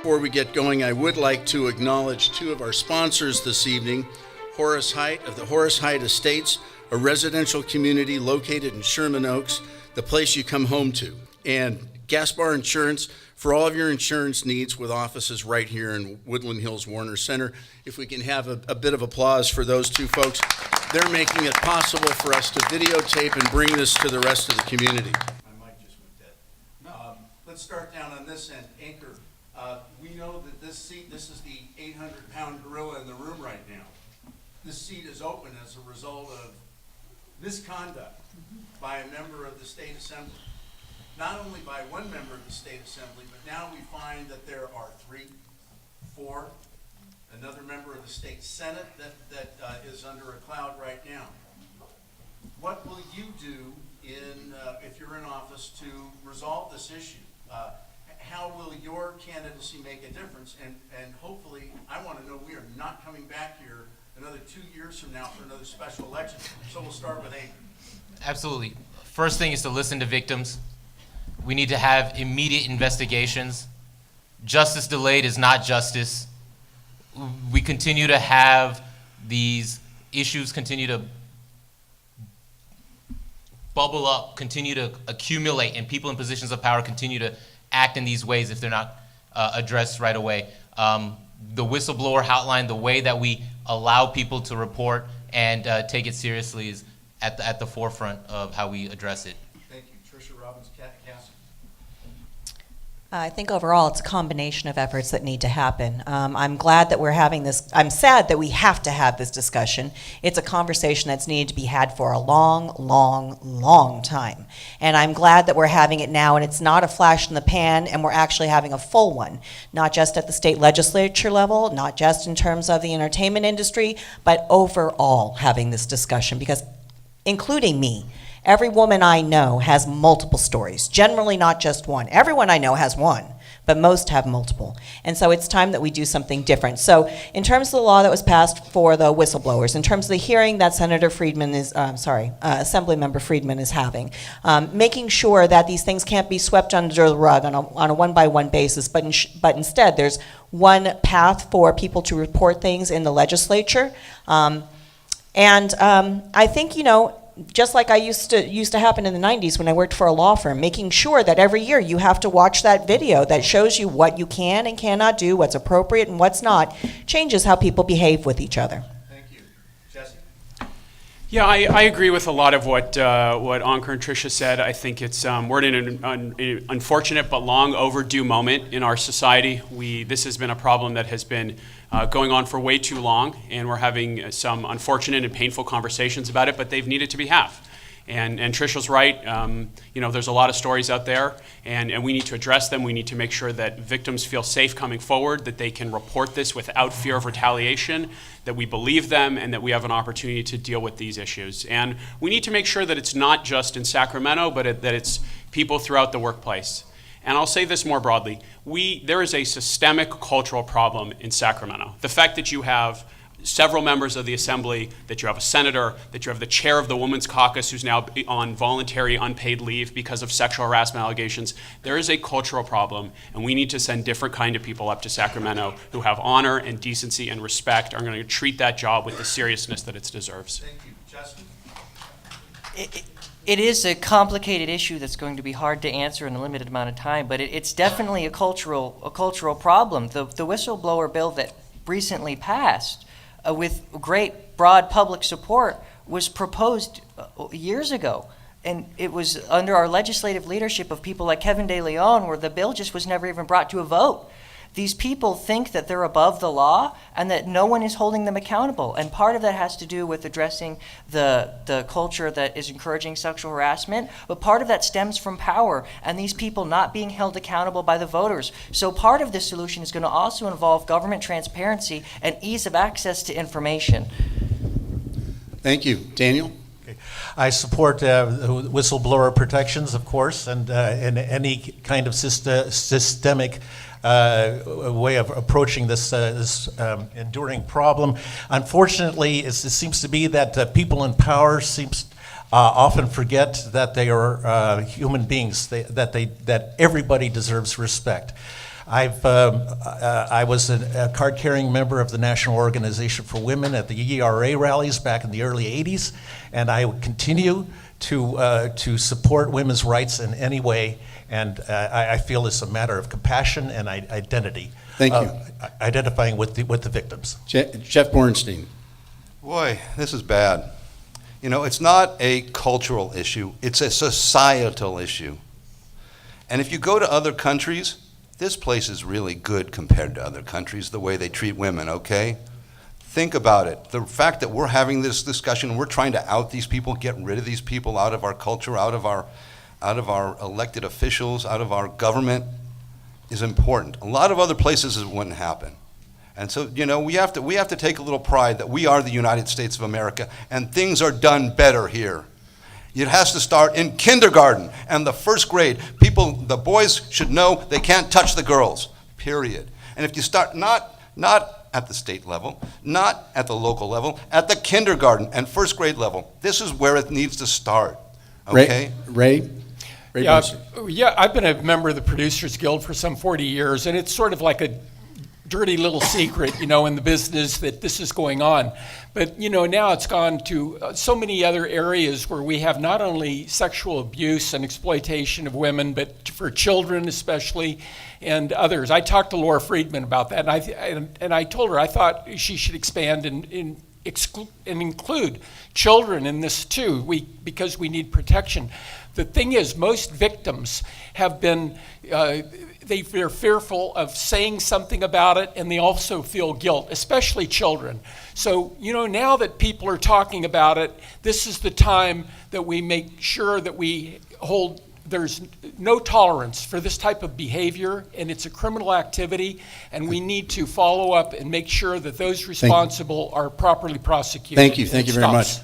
Before we get going, I would like to acknowledge two of our sponsors this evening, Horace Height of the Horace Height Estates, a residential community located in Sherman Oaks, the place you come home to, and Gaspar Insurance for all of your insurance needs with offices right here in Woodland Hills Warner Center. If we can have a bit of applause for those two folks. They're making it possible for us to videotape and bring this to the rest of the community. My mic just went dead. Let's start down on this end. Anchor, we know that this seat, this is the 800-pound gorilla in the room right now. This seat is open as a result of misconduct by a member of the State Assembly. Not only by one member of the State Assembly, but now we find that there are 3, 4, another member of the State Senate that is under a cloud right now. What will you do if you're in office to resolve this issue? How will your candidacy make a difference? And hopefully, I want to know we are not coming back here another 2 years from now for another special election. So we'll start with Anchor. Absolutely. First thing is to listen to victims. We need to have immediate investigations. Justice delayed is not justice. We continue to have these issues continue to bubble up, continue to accumulate, and people in positions of power continue to act in these ways if they're not addressed right away. The whistleblower hotline, the way that we allow people to report and take it seriously is at the forefront of how we address it. Thank you. Tricia Robbins-Cassie. I think overall it's a combination of efforts that need to happen. I'm glad that we're having this. I'm sad that we have to have this discussion. It's a conversation that's needed to be had for a long, long, long time. And I'm glad that we're having it now, and it's not a flash in the pan, and we're actually having a full one, not just at the state legislature level, not just in terms of the entertainment industry, but overall having this discussion, because including me, every woman I know has multiple stories, generally not just one. Everyone I know has one, but most have multiple. And so it's time that we do something different. So in terms of the law that was passed for the whistleblowers, in terms of the hearing that Senator Friedman is, Assemblymember Friedman is having, making sure that these things can't be swept under the rug on a one-by-one basis, but instead there's one path for people to report things in the legislature. I think, just like I used to happen in the 90s when I worked for a law firm, making sure that every year you have to watch that video that shows you what you can and cannot do, what's appropriate and what's not, changes how people behave with each other. Thank you. Jesse? Yeah, I agree with a lot of what Ankur and Tricia said. I think we're in an unfortunate but long overdue moment in our society. This has been a problem that has been going on for way too long, and we're having some unfortunate and painful conversations about it, but they've needed to be had. And Tricia's right. There's a lot of stories out there, and we need to address them. We need to make sure that victims feel safe coming forward, that they can report this without fear of retaliation, that we believe them, and that we have an opportunity to deal with these issues. And we need to make sure that it's not just in Sacramento, but that it's people throughout the workplace. And I'll say this more broadly. There is a systemic cultural problem in Sacramento. The fact that you have several members of the assembly, that you have a senator, that you have the chair of the Women's Caucus who's now on voluntary unpaid leave because of sexual harassment allegations, there is a cultural problem, and we need to send different kind of people up to Sacramento who have honor and decency and respect, are going to treat that job with the seriousness that it deserves. Thank you. Justin? It is a complicated issue that's going to be hard to answer in a limited amount of time, but it's definitely a cultural problem. The whistleblower bill that recently passed, with great broad public support, was proposed years ago. And it was under our legislative leadership of people like Kevin De Leon, where the bill just was never even brought to a vote. These people think that they're above the law and that no one is holding them accountable. And part of that has to do with addressing the culture that is encouraging sexual harassment, but part of that stems from power and these people not being held accountable by the voters. So part of this solution is going to also involve government transparency and ease of access to information. Thank you. Daniel? I support whistleblower protections, of course, and any kind of systemic way of approaching this enduring problem. Unfortunately, it seems to be that people in power often forget that they are human beings, that everybody deserves respect. I was a card-carrying member of the National Organization for Women at the ERA rallies back in the early 80s, and I would continue to support women's rights in any way, and I feel it's a matter of compassion and identity. Thank you. Identifying with the victims. Jeff Bornstein. Boy, this is bad. You know, it's not a cultural issue, it's a societal issue. And if you go to other countries, this place is really good compared to other countries, the way they treat women, okay? Think about it. The fact that we're having this discussion, we're trying to out these people, get rid of these people out of our culture, out of our elected officials, out of our government, is important. A lot of other places it wouldn't happen. And so, you know, we have to take a little pride that we are the United States of America, and things are done better here. It has to start in kindergarten and the first grade. The boys should know they can't touch the girls, period. And if you start not at the state level, not at the local level, at the kindergarten and first grade level, this is where it needs to start, okay? Ray Yeah, I've been a member of the Producers Guild for some 40 years, and it's sort of like a dirty little secret, you know, in the business that this is going on. But, you know, now it's gone to so many other areas where we have not only sexual abuse and exploitation of women, but for children especially, and others. I talked to Laura Friedman about that, and I told her I thought she should expand and include children in this too, because we need protection. The thing is, most victims have been, they're fearful of saying something about it, and they also feel guilt, especially children. So, you know, now that people are talking about it, this is the time that we make sure that we hold, there's no tolerance for this type of behavior, and it's a criminal activity, and we need to follow up and make sure that those responsible are properly prosecuted. Thank you very much.